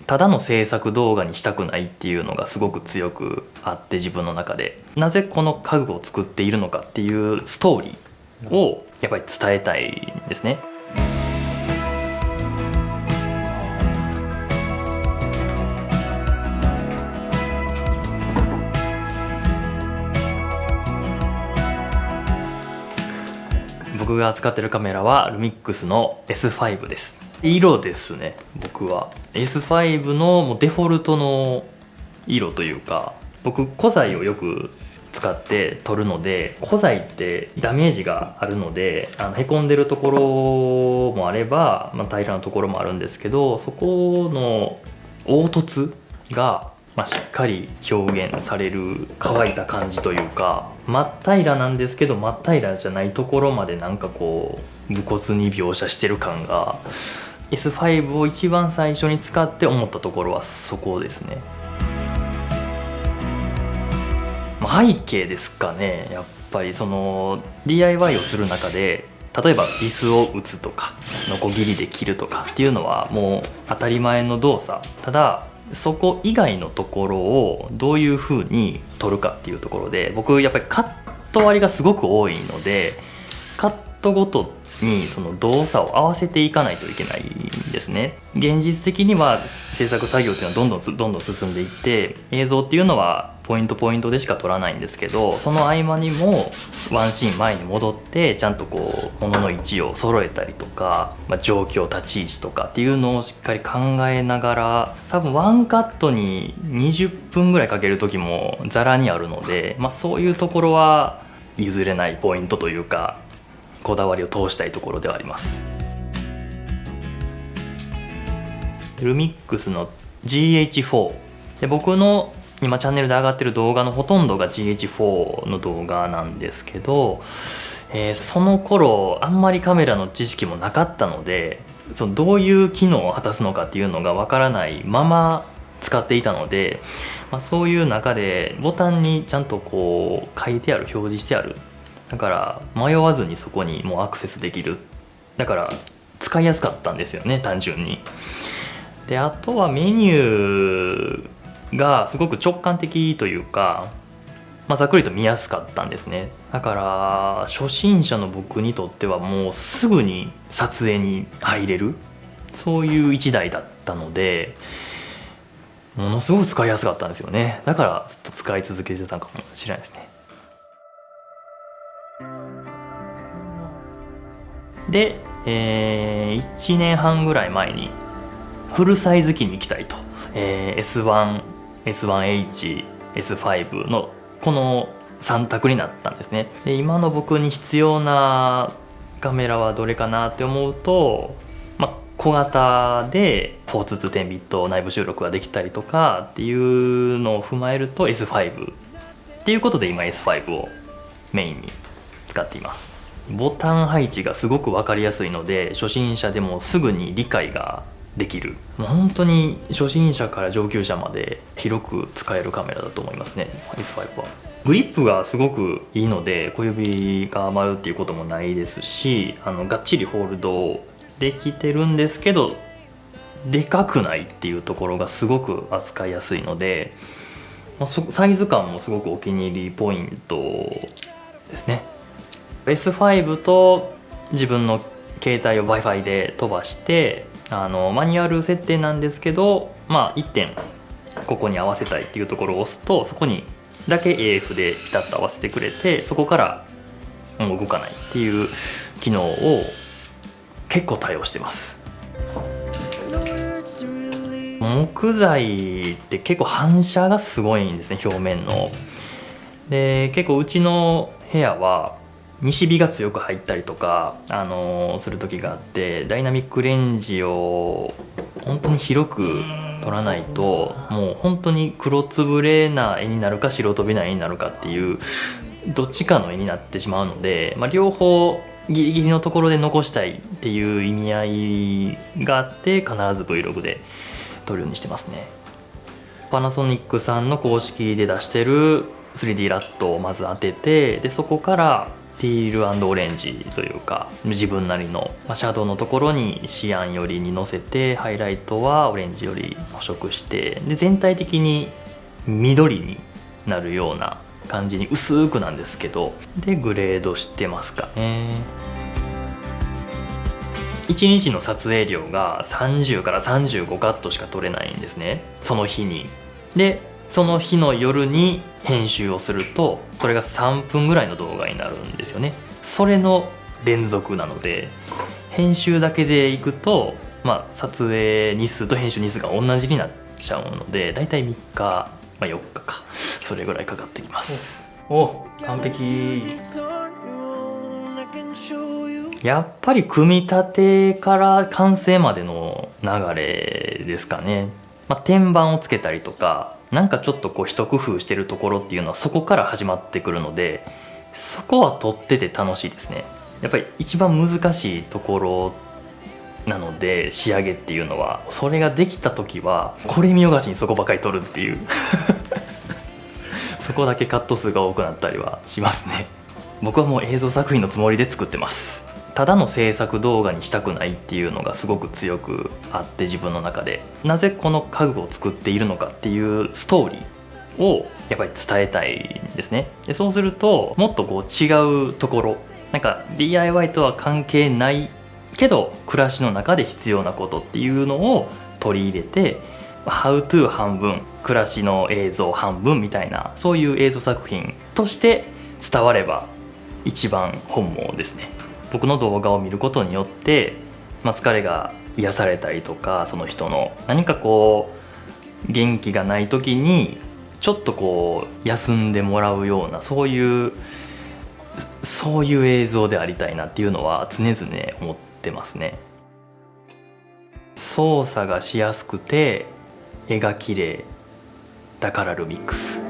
ただの制作動画にしたくないっていうのがすごく強くあって、自分の中でなぜこの家具を作っているのかっていうストーリーをやっぱり伝えたいんですね。僕が使ってるカメラはルミックスの S5 です。色ですね、僕は S5 のもうデフォルトの色というか、僕古材をよく使って撮るので、古材ってダメージがあるので、へこんでるところもあれば、平らなところもあるんですけど、そこの凹凸がしっかり表現される乾いた感じというか、真っ平らなんですけど真っ平らじゃないところまでなんかこう無骨に描写してる感が、 S5 を一番最初に使って思ったところはそこですね。背景ですかね。やっぱりその DIY をする中で、例えばビスを打つとかノコギリで切るとかっていうのはもう当たり前の動作。ただそこ以外のところをどういう風に撮るかっていうところで、僕やっぱりカット割りがすごく多いので、カットごとにその動作を合わせていかないといけないんですね。現実的には制作作業っていうのはどんどん進んでいって、映像っていうのはポイントでしか撮らないんですけど、その合間にもワンシーン前に戻ってちゃんとこう物の位置を揃えたりとか、状況立ち位置とかっていうのをしっかり考えながら、多分ワンカットに20分ぐらいかける時もざらにあるので、そういうところは譲れないポイントというか、こだわりを通したいところではあります。ルミックスの GH4 で、僕の今チャンネルで上がってる動画のほとんどが GH4 の動画なんですけど、その頃あんまりカメラの知識もなかったので、そのどういう機能を果たすのかっていうのがわからないまま使っていたので、そういう中でボタンにちゃんとこう書いてある、表示してある、だから迷わずにそこにもうアクセスできる、だから使いやすかったんですよね、単純に。であとはメニューがすごく直感的というか、ざっくりと見やすかったんですね。だから初心者の僕にとってはもうすぐに撮影に入れる、そういう一台だったので、ものすごく使いやすかったんですよね。だからずっと使い続けてたかもしれないですね。で、1年半ぐらい前にフルサイズ機に行きたいと、S1、S1H、S5 のこの3択になったんですね。で今の僕に必要なカメラはどれかなって思うと、小型で42210ビット内部収録ができたりとかっていうのを踏まえると S5 っていうことで、今 S5 をメインに使っています。ボタン配置がすごく分かりやすいので、初心者でもすぐに理解ができる、本当に初心者から上級者まで広く使えるカメラだと思いますね、 S5 は。グリップがすごくいいので、小指が余るっていうこともないですし、がっちりホールドできてるんですけど、でかくないっていうところがすごく扱いやすいので、サイズ感もすごくお気に入りポイントですね。S5 と自分の携帯を Wi-Fi で飛ばして、マニュアル設定なんですけど、1点ここに合わせたいっていうところを押すと、そこにだけ AF でピタッと合わせてくれて、そこからもう動かないっていう機能を結構対応してます。木材って結構反射がすごいんですね、表面の。で結構うちの部屋は西日が強く入ったりとか、する時があって、ダイナミックレンジを本当に広く取らないと、もう本当に黒つぶれな絵になるか白飛びな絵になるかっていうどっちかの絵になってしまうので、両方ギリギリのところで残したいっていう意味合いがあって、必ず Vlog で撮るようにしてますね。パナソニックさんの公式で出してる 3D ラットをまず当てて、でそこからティール&オレンジというか自分なりの、シャドウのところにシアン寄りにのせて、ハイライトはオレンジより補色して、で全体的に緑になるような感じに薄くなんですけど、でグレードしてますかね。1日の撮影量が30から35カットしか撮れないんですね、その日に。でその日の夜に編集をすると、それが3分ぐらいの動画になるんですよね。それの連続なので、編集だけでいくと、撮影日数と編集日数が同じになっちゃうので、だいたい3日、4日か、それぐらいかかってきます。お、完璧。やっぱり組み立てから完成までの流れですかね。天板をつけたりとか、なんかちょっとこう一工夫してるところっていうのはそこから始まってくるので、そこは撮ってて楽しいですね。やっぱり一番難しいところなので、仕上げっていうのはそれができた時はこれ見よがしにそこばかり撮るっていうそこだけカット数が多くなったりはしますね。僕はもう映像作品のつもりで作ってます。ただの制作動画にしたくないっていうのがすごく強くあって、自分の中でなぜこの家具を作っているのかっていうストーリーをやっぱり伝えたいんですね。でそうするともっとこう違うところ、なんか DIY とは関係ないけど暮らしの中で必要なことっていうのを取り入れて、How to 半分、暮らしの映像半分みたいな、そういう映像作品として伝われば一番本望ですね。僕の動画を見ることによって、疲れが癒されたりとか、その人の何かこう元気がない時にちょっとこう休んでもらうような、そういう映像でありたいなっていうのは常々思ってますね。操作がしやすくて絵が綺麗だからルミックス。